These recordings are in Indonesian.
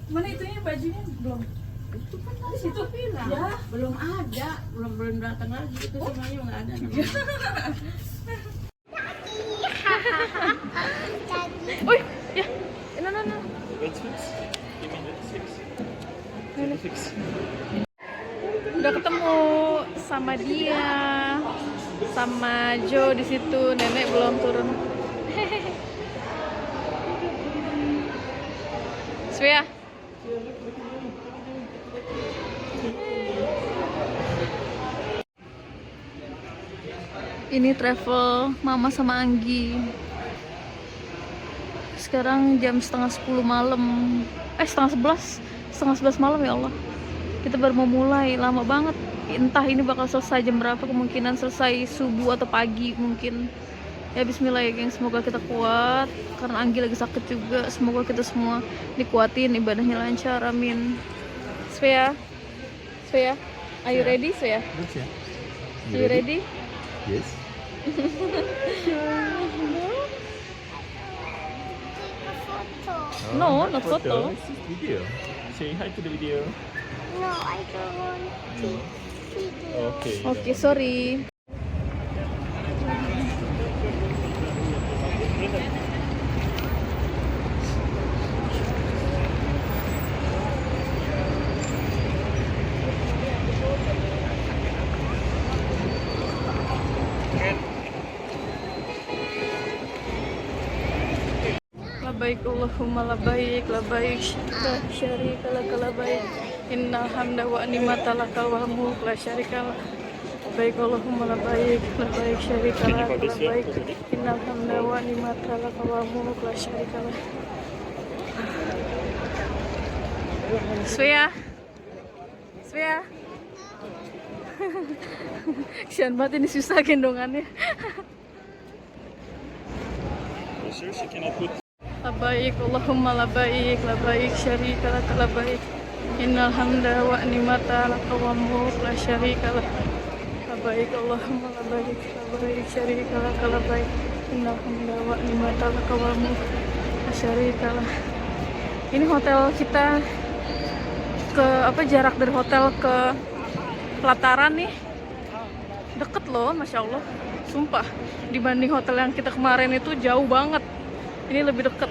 Mana itunya bajunya belum? Itu kan di situ bilang. Ya, belum ada, belum datang lagi itu semuanya nggak ada. Oi, ya, no. Udah ketemu sama dia, sama Jo di situ. Nenek belum turun. Svea. Ini travel Mama sama Anggi. Sekarang jam setengah 10 malam. setengah 11 malam ya Allah. Kita baru mau mulai, lama banget. Entah ini bakal selesai jam berapa, kemungkinan selesai subuh atau pagi mungkin. Ya bismillah ya geng, semoga kita kuat. Karena Anggi lagi sakit juga, semoga kita semua dikuatin, ibadahnya lancar, amin. Svea, are you ready, Svea? Are you ready? Yes. No, not photo. It's just video. Say hi to the video. No, I don't want to video. Okay. Okay, sorry. Labaik Allahumma labaik, labaik syarika lak labaik, innal hamda wa ni'mata lakal wal mulk la syarika lak. Labaik Allahumma labaik, labaik syarika lak labaik, innal hamda wa ni'mata lakal wal mulk la syarika lak. Svea. Kasihan banget ini, susah gendongannya. Sure, she cannot put. Labaik Allahumma labaik, labaik syarika lak labaik, innal hamda wa ni'mata lak wal mulk la syarika lak. Labaik Allahumma labaik, labaik syarika lak labaik, innal hamda wa ni'mata lak wal mulk la syarika lak. Ini hotel kita ke jarak dari hotel ke pelataran nih deket loh, masya Allah, sumpah. Dibanding hotel yang kita kemarin itu jauh banget. Ini lebih deket.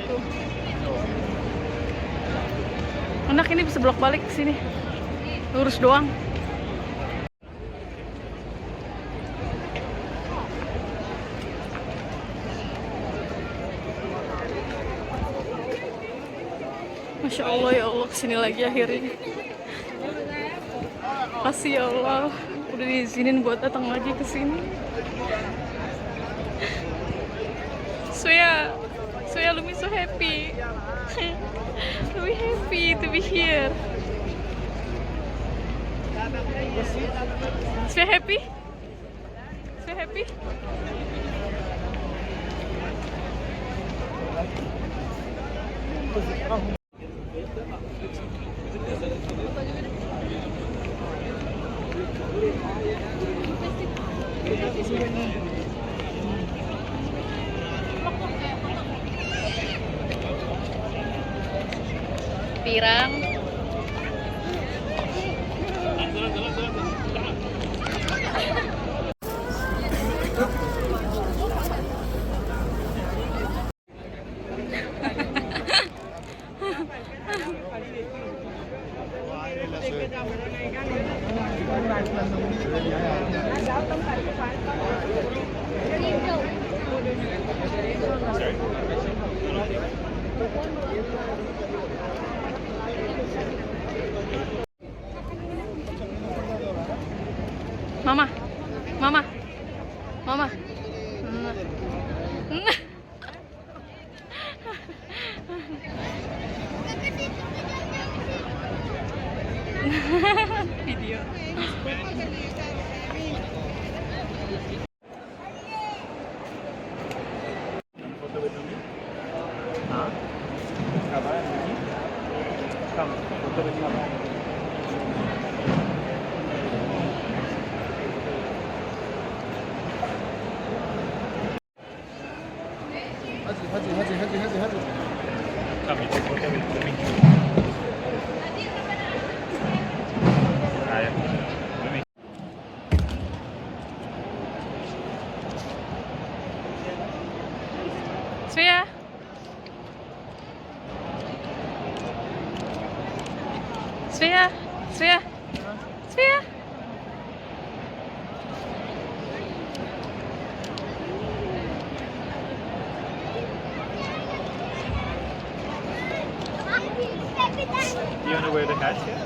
Tuh. Enak, ini bisa bolak balik ke sini. Lurus doang. Masya Allah ya Allah, kesini lagi akhirnya. Makasih ya Allah, udah diizinin buat datang lagi ke sini. Svea, Lumi so happy. Lumi happy to be here. Svea happy? Svea happy? Pirang. Mama. Video. Foto with Umi? Huh? Kabaran Umi? Come, foto with Kabaran. hat here?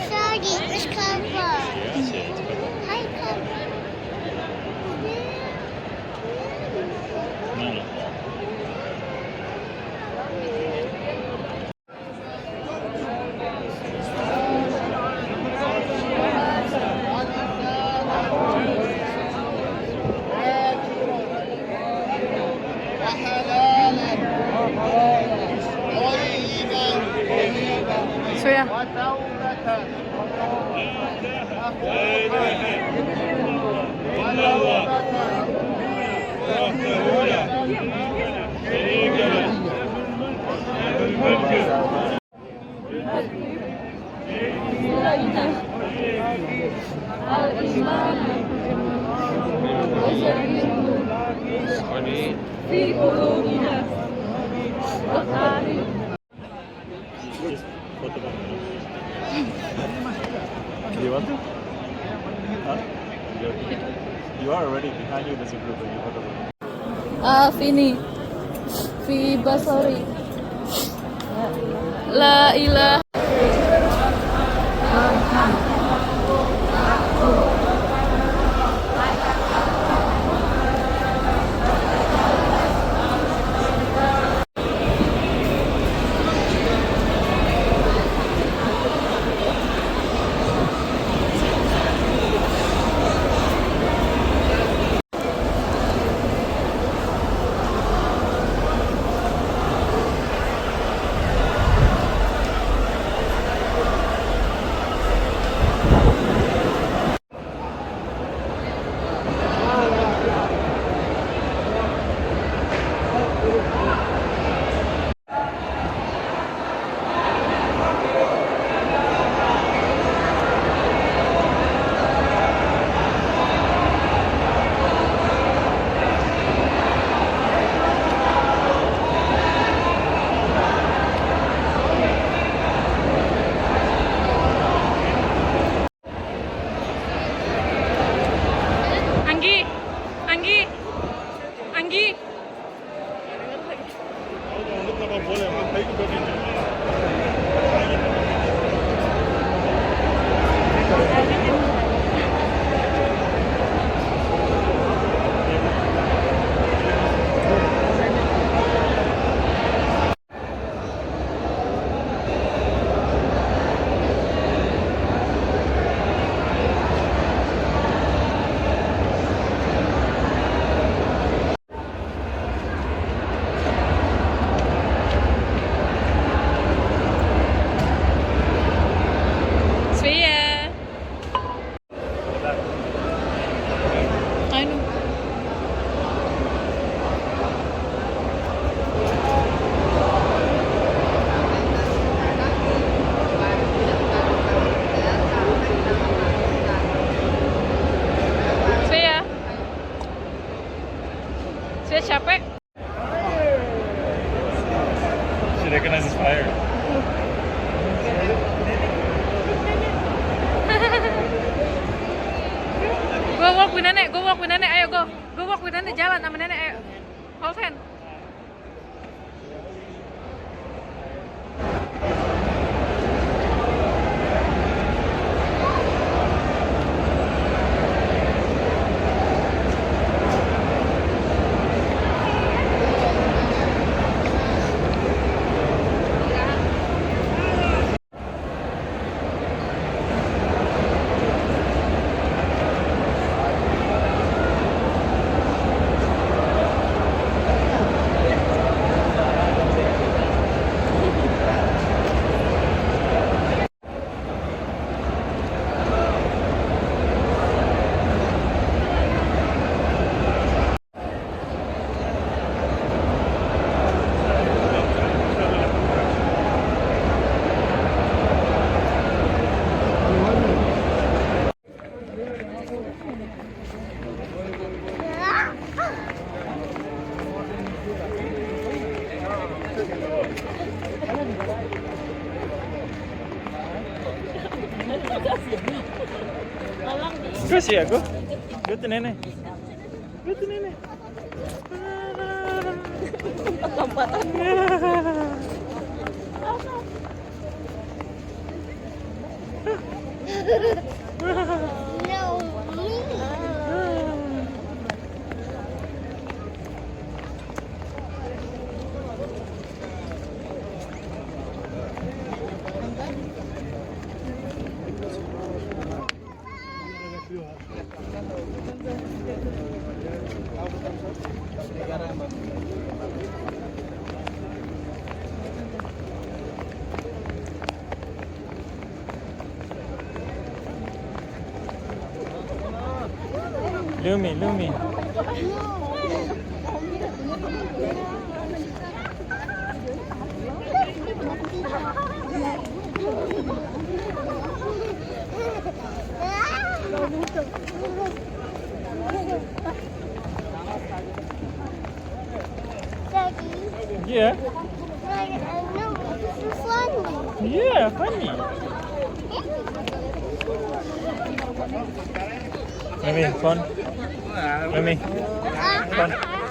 Sorry, it's cover. Yes, yeah, it's cover. Hi, cover. No, no. So ya. Just photo them. Do you want to? Huh? You are already behind you. There's a group, and you photo them. Vini. Vi Basori. La ilaha. Anggi. Svea. I know. Svea. Svea capek. She recognizes fire. Go walk with nenek, ayo go. Go walk with nenek, jalan sama nenek, ayo. Hold hand. Go see aku. Go to nenek. Go to nenek. No, me. Lumi, Lumi. Daddy, Yeah, no, this is funny. yeah, funny. Lumi, phone. Lumi, phone.